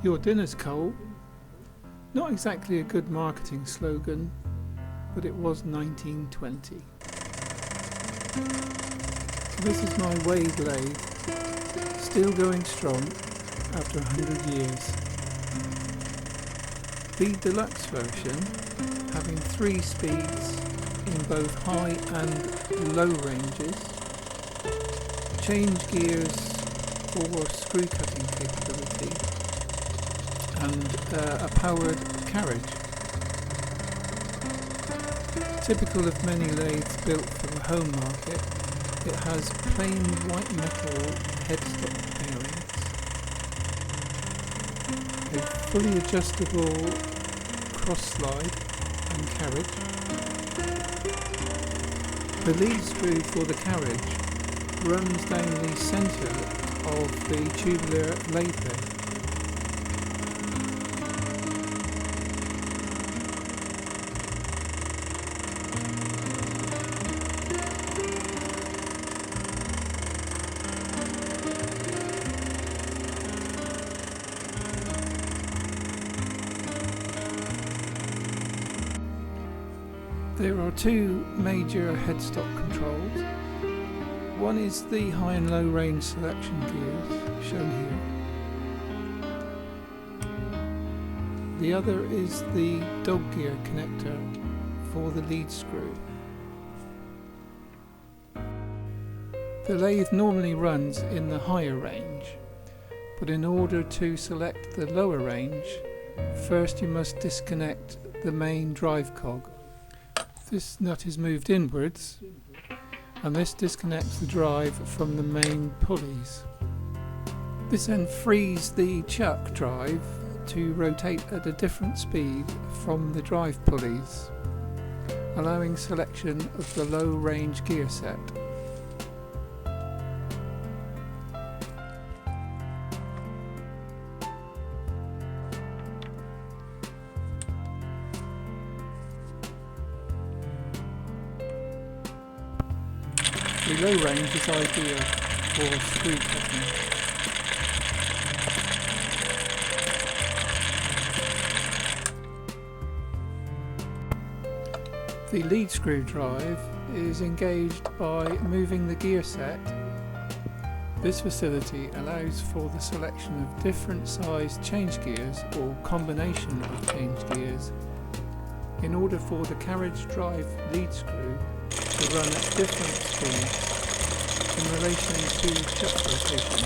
Your dinner's cold. Not exactly a good marketing slogan, but it was 1920. So this is my Wade Lathe, still going strong after 100 years. The deluxe version, having 3 speeds in both high and low ranges, change gears for screw cutting capability, and a powered carriage. Typical of many lathes built for the home market, it has plain white metal headstock bearings, a fully adjustable cross slide and carriage. The lead screw for the carriage runs down the centre of the tubular lathe bed. There are 2 major headstock controls. One is the high and low range selection gears, shown here. The other is the dog gear connector for the lead screw. The lathe normally runs in the higher range, but in order to select the lower range, first you must disconnect the main drive cog. This nut is moved inwards, and this disconnects the drive from the main pulleys. This then frees the chuck drive to rotate at a different speed from the drive pulleys, allowing selection of the low range gear set. The low range is ideal for screw cutting. The lead screw drive is engaged by moving the gear set. This facility allows for the selection of different size change gears or combination of change gears in order for the carriage drive lead screw to run at different speeds in relation to chuck rotation.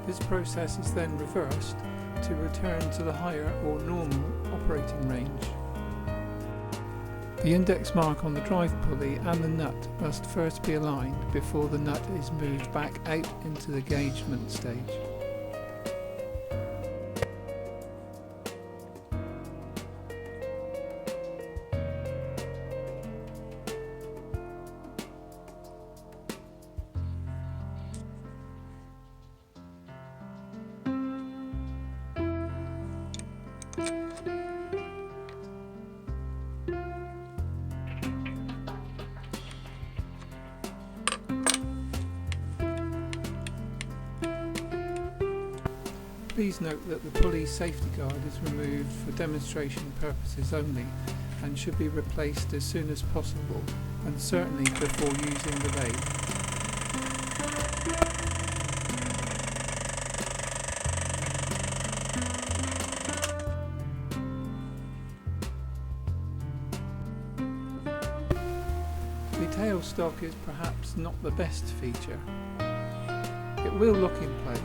This process is then reversed to return to the higher or normal operating range. The index mark on the drive pulley and the nut must first be aligned before the nut is moved back out into the engagement stage. Please note that the pulley safety guard is removed for demonstration purposes only and should be replaced as soon as possible, and certainly before using the lathe. The tailstock is perhaps not the best feature. It will look in place,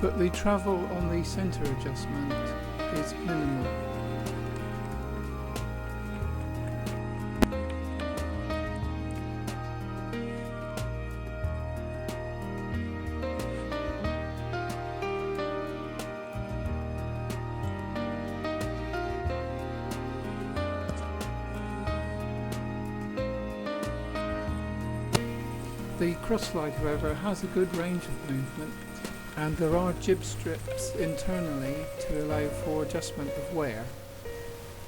but the travel on the centre adjustment is minimal. The cross slide, however, has a good range of movement and there are jib strips internally to allow for adjustment of wear.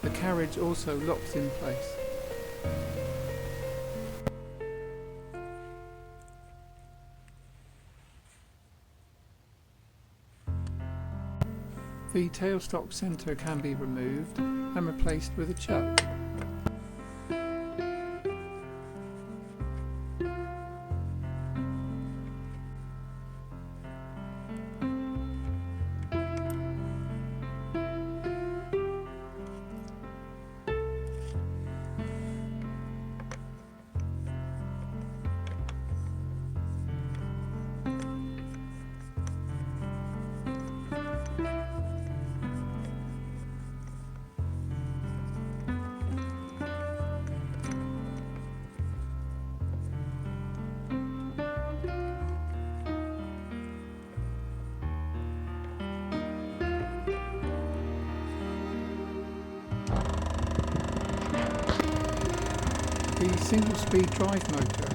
The carriage also locks in place. The tailstock centre can be removed and replaced with a chuck. The single-speed drive motor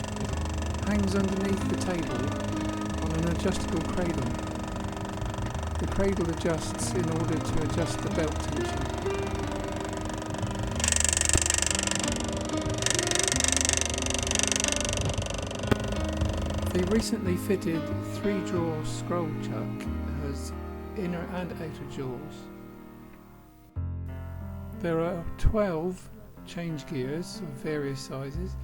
hangs underneath the table on an adjustable cradle. The cradle adjusts in order to adjust the belt tension. The recently fitted 3-drawer scroll chuck has inner and outer jaws. There are 12 change gears of various sizes.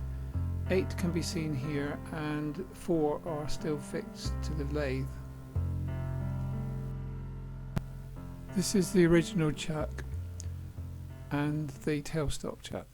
8 can be seen here and 4 are still fixed to the lathe. This is the original chuck and the tailstock chuck.